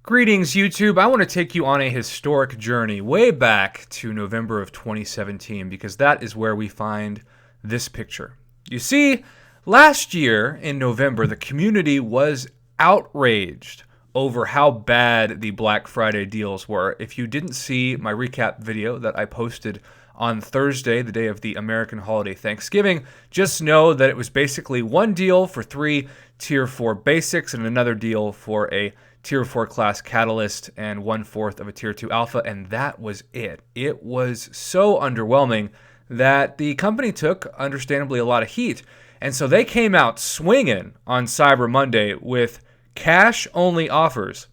Greetings, YouTube. I want to take you on a historic journey way back to November of 2017 because that is where we find this picture. You see, last year in November, the community was outraged over how bad the Black Friday deals were. If you didn't see my recap video that I posted on Thursday, the day of the American holiday Thanksgiving, just know that it was basically one deal for 3 Tier 4 basics and another deal for a Tier 4 class catalyst and 1/4 of a Tier 2 alpha, and that was it. It was so underwhelming that the company took, understandably, a lot of heat. And so they came out swinging on Cyber Monday with cash-only offers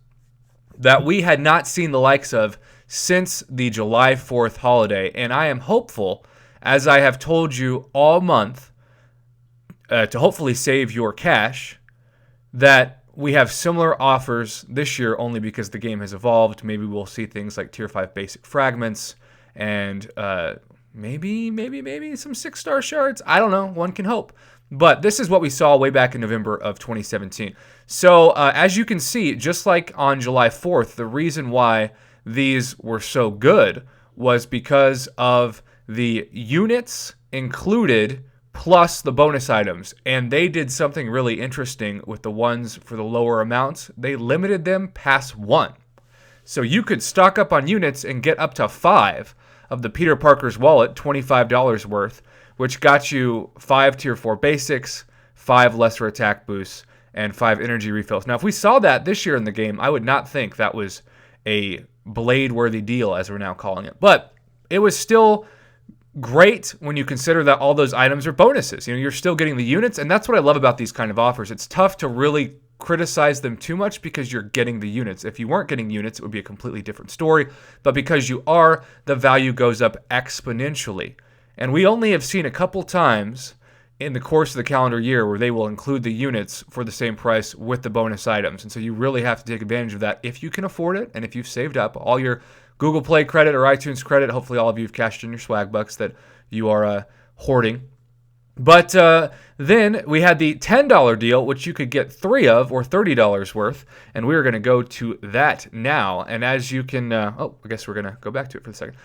that we had not seen the likes of since the July 4th holiday. And I am hopeful, as I have told you all month, to hopefully save your cash, that we have similar offers this year only because the game has evolved. Maybe we'll see things like Tier 5 basic fragments and maybe some 6-star shards. I don't know. One can hope. But this is what we saw way back in November of 2017. So as you can see, just like on July 4th, the reason why these were so good was because of the units included plus the bonus items. And they did something really interesting with the ones for the lower amounts. They limited them past 1. So you could stock up on units and get up to 5 of the Peter Parker's wallet, $25 worth, which got you 5 Tier 4 basics, 5 lesser attack boosts, and 5 energy refills. Now, if we saw that this year in the game, I would not think that was a blade-worthy deal, as we're now calling it. But it was still great when you consider that all those items are bonuses. You know, you're still getting the units, and that's what I love about these kind of offers. It's tough to really criticize them too much because you're getting the units. If you weren't getting units, it would be a completely different story. But because you are, the value goes up exponentially. And we only have seen a couple times in the course of the calendar year where they will include the units for the same price with the bonus items. And so you really have to take advantage of that if you can afford it and if you've saved up all your Google Play credit or iTunes credit. Hopefully all of you have cashed in your swag bucks that you are hoarding. But then we had the $10 deal, which you could get 3 of, or $30 worth. And we're going to go to that now. And as you can, I guess we're going to go back to it for a second.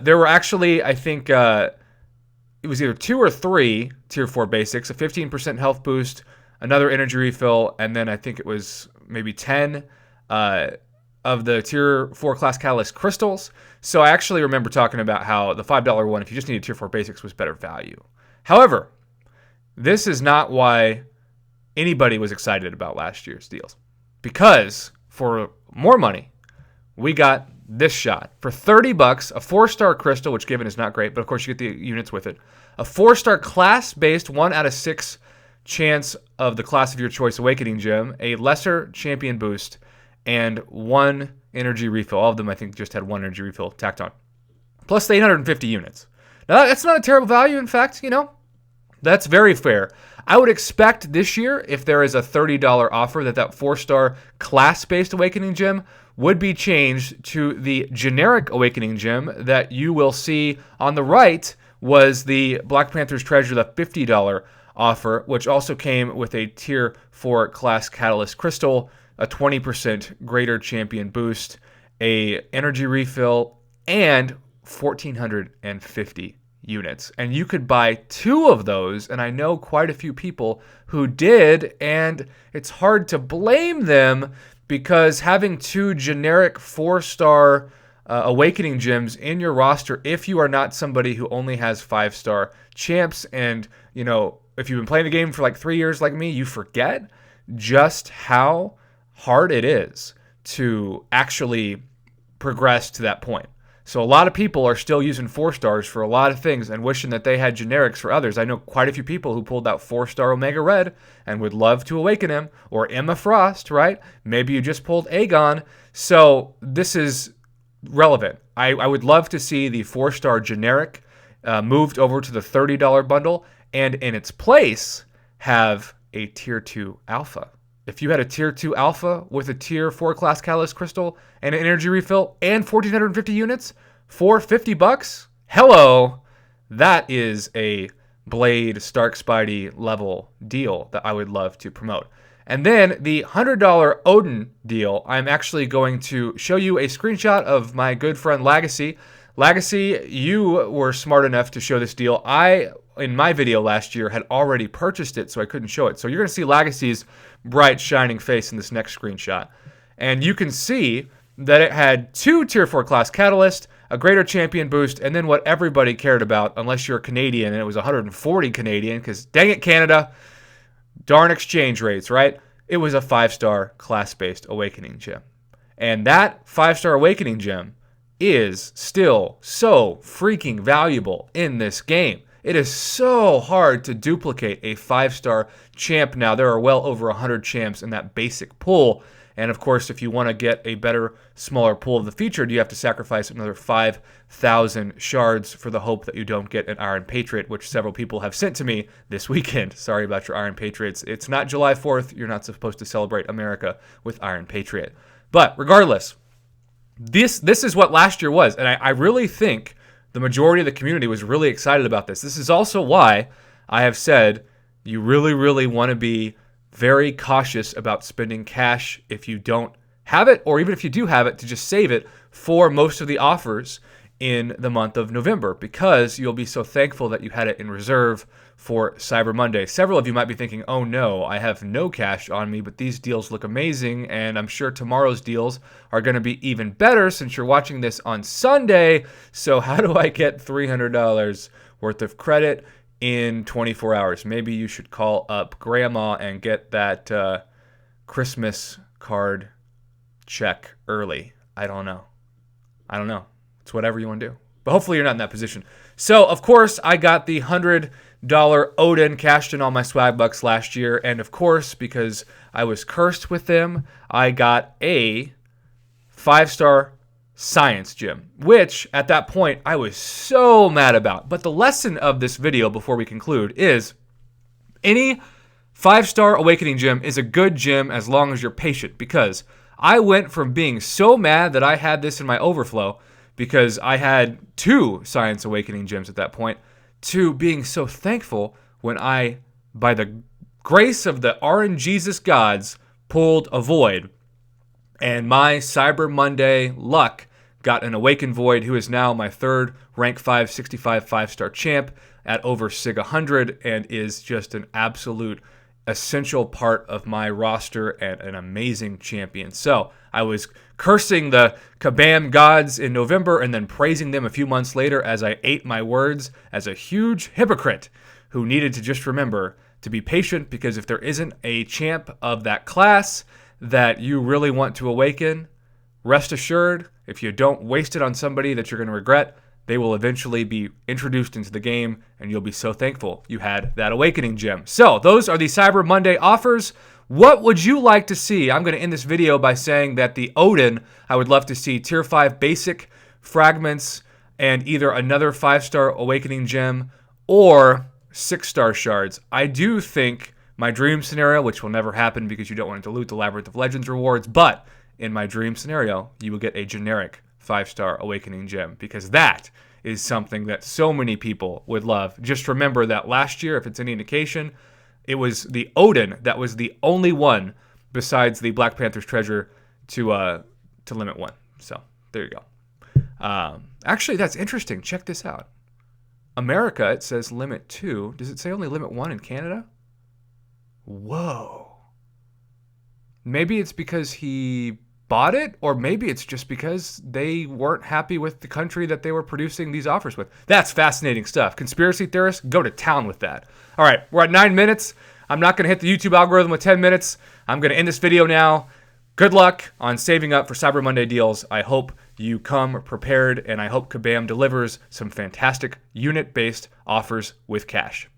There were actually, I think, it was either 2 or 3 Tier 4 basics, a 15% health boost, another energy refill, and then I think it was maybe 10 of the Tier 4 class catalyst crystals. So I actually remember talking about how the $5 one, if you just needed Tier 4 basics, was better value. However, this is not why anybody was excited about last year's deals. Because for more money, we got this shot. For $30, a 4-star crystal, which given is not great, but of course you get the units with it. A 4-star class-based 1 out of 6 chance of the class of your choice awakening gem, a lesser champion boost, and 1 energy refill. All of them, I think, just had 1 energy refill tacked on. Plus the 850 units. Now, that's not a terrible value. In fact, that's very fair. I would expect this year, if there is a $30 offer, that 4-star class-based awakening gem would be changed to the generic awakening gem that you will see on the right was the Black Panther's Treasure, the $50 offer, which also came with a Tier 4 class catalyst crystal, a 20% greater champion boost, a energy refill, and 1,450 units. And you could buy 2 of those, and I know quite a few people who did, and it's hard to blame them because having 2 generic 4-star awakening gems in your roster, if you are not somebody who only has 5-star champs, and if you've been playing the game for like 3 years like me, you forget just how hard it is to actually progress to that point. So a lot of people are still using 4-stars for a lot of things and wishing that they had generics for others. I know quite a few people who pulled out 4-star Omega Red and would love to awaken him, or Emma Frost, right? Maybe you just pulled Aegon. So this is relevant. I would love to see the 4-star generic moved over to the $30 bundle, and in its place have a Tier 2 alpha. If you had a Tier 2 alpha with a Tier 4 class catalyst crystal and an energy refill and 1,450 units for $50, hello, that is a Blade Stark Spidey level deal that I would love to promote. And then the $100 Odin deal, I'm actually going to show you a screenshot of my good friend Legacy. Legacy, you were smart enough to show this deal. I, in my video last year, had already purchased it, so I couldn't show it. So you're going to see Legacy's bright, shining face in this next screenshot. And you can see that it had 2 Tier 4 class catalysts, a greater champion boost, and then what everybody cared about, unless you're a Canadian, and it was 140 Canadian, because dang it, Canada, darn exchange rates, right? It was a 5-star class-based Awakening Gem. And that 5-star Awakening Gem is still so freaking valuable in this game. It is so hard to duplicate a 5-star champ now. There are well over 100 champs in that basic pool. And of course, if you want to get a better, smaller pool of the featured, you have to sacrifice another 5,000 shards for the hope that you don't get an Iron Patriot, which several people have sent to me this weekend. Sorry about your Iron Patriots. It's not July 4th. You're not supposed to celebrate America with Iron Patriot. But regardless, this is what last year was. And I really think the majority of the community was really excited about this. This is also why I have said you really, really want to be very cautious about spending cash if you don't have it, or even if you do have it, to just save it for most of the offers in the month of November, because you'll be so thankful that you had it in reserve for Cyber Monday. Several of you might be thinking, oh no, I have no cash on me, but these deals look amazing, and I'm sure tomorrow's deals are going to be even better since you're watching this on Sunday. So how do I get $300 worth of credit in 24 hours? Maybe you should call up grandma and get that Christmas card check early. I don't know. It's whatever you want to do. But hopefully you're not in that position. So, of course, I got the $100 Odin, cashed in all my swag bucks last year. And, of course, because I was cursed with them, I got a 5-star Science Gem, which at that point I was so mad about. But the lesson of this video before we conclude is any 5-star Awakening Gem is a good gem as long as you're patient, because I went from being so mad that I had this in my overflow because I had 2 Science Awakening Gems at that point, to being so thankful when I, by the grace of the RNGesus gods, pulled a Void. And my Cyber Monday luck got an Awakened Void, who is now my 3rd rank 5 65 5-star champ at over SIG 100, and is just an absolute essential part of my roster and an amazing champion. So I was cursing the Kabam gods in November and then praising them a few months later as I ate my words as a huge hypocrite who needed to just remember to be patient, because if there isn't a champ of that class that you really want to awaken, rest assured, if you don't waste it on somebody that you're going to regret, they will eventually be introduced into the game, and you'll be so thankful you had that Awakening Gem. So those are the Cyber Monday offers. What would you like to see? I'm going to end this video by saying that the Odin, I would love to see Tier 5 basic fragments and either another 5-star Awakening Gem or 6-star shards. I do think my dream scenario, which will never happen because you don't want to dilute the Labyrinth of Legends rewards, but in my dream scenario, you will get a generic 5-star Awakening Gem, because that is something that so many people would love. Just remember that last year, if it's any indication, it was the Odin that was the only one besides the Black Panther's treasure to limit 1. So there you go. Actually, that's interesting. Check this out. America, it says limit 2. Does it say only limit 1 in Canada? Whoa. Maybe it's because he bought it, or maybe it's just because they weren't happy with the country that they were producing these offers with. That's fascinating stuff. Conspiracy theorists, go to town with that. All right, we're at 9 minutes. I'm not going to hit the YouTube algorithm with 10 minutes. I'm going to end this video now. Good luck on saving up for Cyber Monday deals. I hope you come prepared, and I hope Kabam delivers some fantastic unit-based offers with cash.